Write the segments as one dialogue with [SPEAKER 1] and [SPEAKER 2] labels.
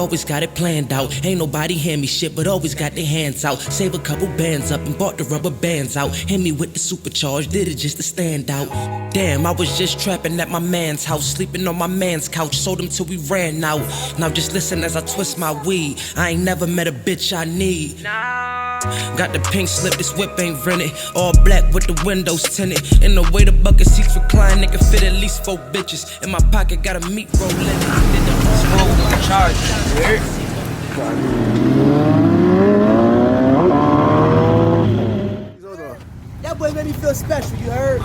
[SPEAKER 1] always got it planned out. Ain't nobody hand me shit, but always got their hands out. Save a couple bands up and bought the rubber bands out. Hit me with the supercharged, did it just to stand out. Damn, I was just trapping at my man's house, sleeping on my man's couch, sold him till we ran out. Now just listen as I twist my weed. I ain't never met a bitch I need. Got the pink slip, this whip ain't rented. All black with the windows tinted. In the way the bucket seats recline, they can fit at least 4 bitches. In my pocket got a meat roll in it.
[SPEAKER 2] Smoke with the charge.
[SPEAKER 3] That boy made me feel special, you heard?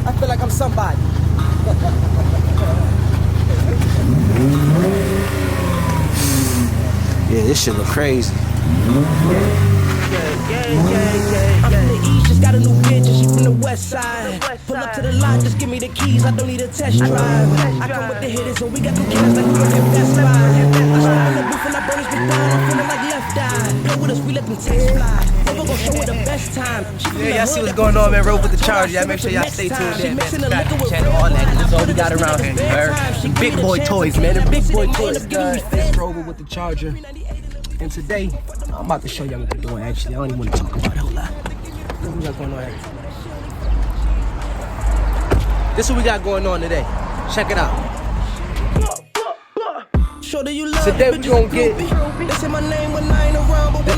[SPEAKER 3] I feel like I'm somebody.
[SPEAKER 2] Yeah, this shit look crazy.
[SPEAKER 1] I'm from the east, just got a new bitch and she from the west side. Pull up to the lot, just give me the keys, I don't need a test drive. I come with the hitters and we got them killers like we work at Best Buy. I step in the booth and I burn us down, I'm feeling like left eye. Play with us, we let them text fly. Rova gon' show her the best time.
[SPEAKER 2] Yeah, y'all see what's going on, man. Rova with the charge. Y'all make sure y'all stay tuned in, man. Subscribe to the channel, all that. That's all we got around here, man. Big boy toys, man. The big boy toys. Rova with the charger. And today, I'm about to show y'all what we're doing, actually. I don't even want to talk about it. Hold on. What we got going on, actually? This is what we got going on today. Check it out. Today we gonna get the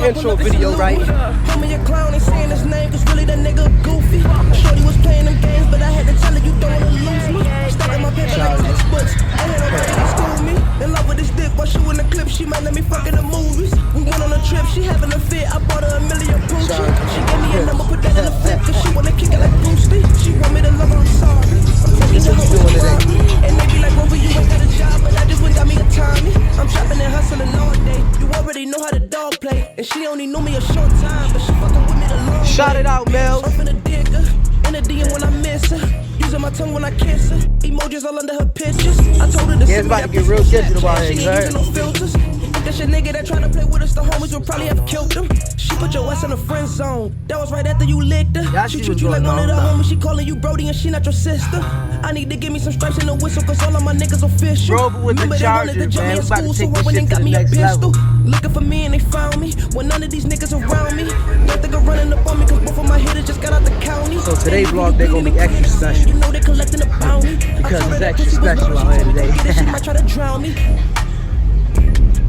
[SPEAKER 2] intro video right.
[SPEAKER 1] Homie, your clown ain't saying his name, cause really that nigga goofy. Shorty was playing them games, but I had to tell her you don't wanna lose me. Stuck in my paper like textbooks. I had nobody to school me. In love with this dick, while shooting the clip, she might let me fuck in the movies. We went on a trip, she having a fit. I bought her a million Poochie. She gave me a number, put that in the flip, cause she wanna kick it like Bruce Lee. She want me to love her, I'm sorry. I'm taking her home today. And they be like, Rova, you ain't got a job, but I just went got me a Tommy. I'm trapping and hustling all day. You already know how the dog play. And she only knew me a short time, but she fucking with me the long
[SPEAKER 2] Shout it out, Mel.
[SPEAKER 1] I'm finna dig her, in the DM when I miss her. Using my tongue when I kiss her. Emojis all under her pictures. I told her to
[SPEAKER 2] yeah, it's about to get real digital about it,
[SPEAKER 1] she ain't using no filters. If that's your nigga that try to play with us, the homies will probably have killed him. She put your ass in the friend zone. That was right after you licked her.
[SPEAKER 2] Yeah,
[SPEAKER 1] She treat you like one of the homies. She calling you Brody and she not your sister. I need to give me some stripes and a whistle, cause all of my niggas official.
[SPEAKER 2] Rova with the charger, man. We about to take this shit to the next level.
[SPEAKER 1] Looking for me and they found me when none of these niggas around me. Don't think I'm running up on me, cause both of my hitters just got out the county.
[SPEAKER 2] So today's vlog, they're gonna be extra special.
[SPEAKER 1] You know they collecting a bounty.
[SPEAKER 2] Because it's extra special out here today.
[SPEAKER 1] She might try to drown me.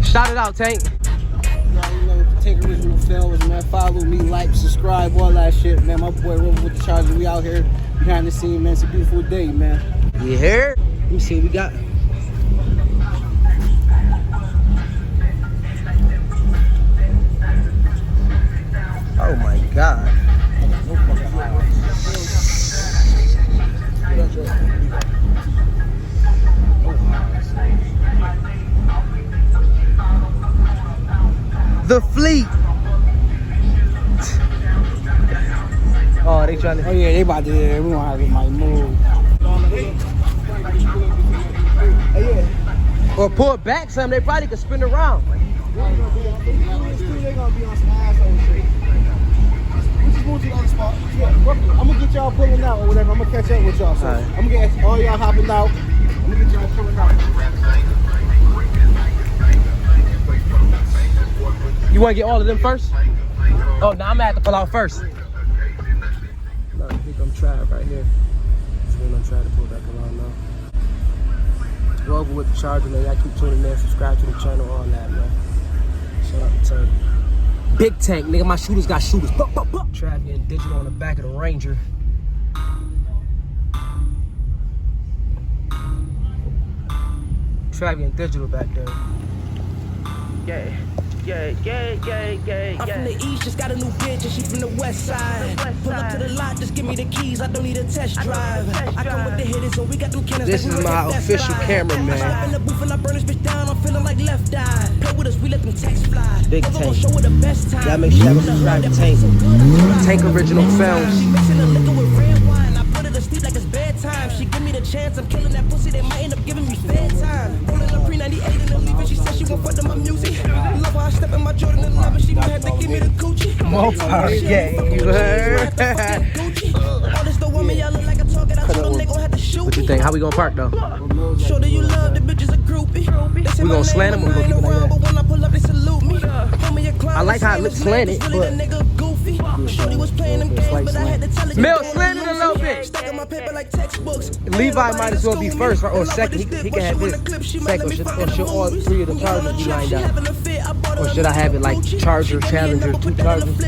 [SPEAKER 2] Shout it out, Tank.
[SPEAKER 3] You know, Tank Original Films, man. Follow me, like, subscribe, all that shit, man. My boy Rova with the charger. We out here behind the scene, man. It's a beautiful day, man.
[SPEAKER 2] You hear? Let me see what we got. Oh my God. The fleet. Oh, they trying to.
[SPEAKER 3] Oh yeah, they about to. Yeah, we gonna have it might move.
[SPEAKER 2] Or pull it back some. They probably could spin around.
[SPEAKER 3] They gonna be on some asshole shit. We just moved to the other spot. Yeah, I'm gonna get y'all pulling out or whatever. I'm gonna catch up with y'all. So
[SPEAKER 2] right.
[SPEAKER 3] I'm gonna get all y'all hopping out. I'm gonna get y'all pulling out.
[SPEAKER 2] You want to get all of them first? Oh, now I'm gonna have to pull out first. No, I think I'm trying right here. I'm trying to pull back around now. Rova with the charger, man. Y'all keep tuning in, subscribe to the channel, all that, man. Shout out to Tank. Big Tank, nigga. My shooters got shooters. Trav getting digital on the back of the Ranger. Trav getting digital back there.
[SPEAKER 1] Yeah. I'm from the east, just got a new bitch and she from the west side. Pull up to the lot, just give me the keys, I don't need a test drive. I come with the hitters and we got them cannons.
[SPEAKER 2] This is my official cameraman.
[SPEAKER 1] I step in the booth and I burn this bitch down, I'm feeling like left eye. Play with us, we let them text fly.
[SPEAKER 2] Big
[SPEAKER 1] Rova gon'
[SPEAKER 2] Tank.
[SPEAKER 1] show her the best time.
[SPEAKER 2] Y'all make sure y'all subscribe to Tank. Tank Original Films.
[SPEAKER 1] She mixing the liquor with red wine, I put her to sleep like it's bedtime. She give me the chance, I'm killing that pussy, they might end up giving me fair time. Rolling up pre-98 and then leaving, she said she gon' fuck to my music. Love how I step in my Jordan 11, she might have to give me the Gucci.
[SPEAKER 2] Mopar gang, you heard?
[SPEAKER 1] All this the woman, y'all look like a target, I told them they gon' have to shoot me.
[SPEAKER 2] think? How we gonna park though?
[SPEAKER 1] Show that you love the bitches a groupie.
[SPEAKER 2] We gonna slant him or we gonna keep it like that?
[SPEAKER 1] But when I pull up, they salute me.
[SPEAKER 2] I like how it looks slanted, but
[SPEAKER 1] Shorty was playing them games, but I had to tell her.
[SPEAKER 2] Mel slanted a little bit.
[SPEAKER 1] Stacking my paper like textbooks.
[SPEAKER 2] Levi might as well be first or second. He can have his second, or should all three of the Chargers be lined up? Or should I have it like Charger, Challenger, 2 Chargers?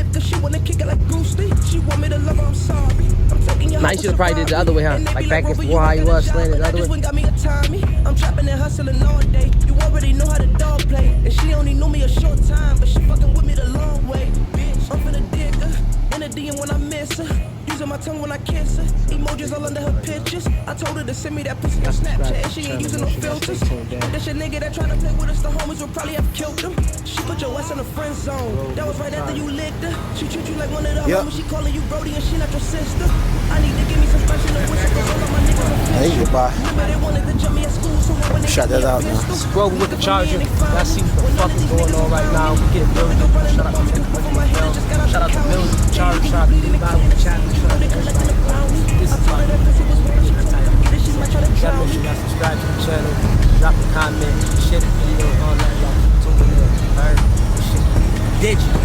[SPEAKER 2] Nah, you should have probably did the other way, huh? Like back against the wall, how he was slanted the other way.
[SPEAKER 1] I'm trapping and hustling all day. You already know how the dog play. And she only knew me a short time, but she fucking with me the long way. Bitch, I'm finna dig her. In the DM when I miss her. Using my tongue when I kiss her. Emojis all under her pictures. I told her to send me that pussy on Snapchat and she ain't using no filters. That's your nigga that tried to play with us. The homies would probably have killed him. She put your ass in the friend zone. That was right after you licked her. She treat you like one of the homies. She calling you Brody and she not your sister. I need to give me some special wishes cause all of my niggas are
[SPEAKER 3] Hey, goodbye.
[SPEAKER 1] they wanted to jump me at school, so when they
[SPEAKER 3] Shut that out now.
[SPEAKER 2] Rova with the Charger. Y'all see what the fuck is going on right now. We getting building. Shout out to Shout out to Mills, Charger, shout out to Levi with the channel. Shout out to everybody. This is my gotta make sure y'all subscribe to the channel, drop a comment, share the video, all that. Y'all tune in. Alright? Shit. Did you?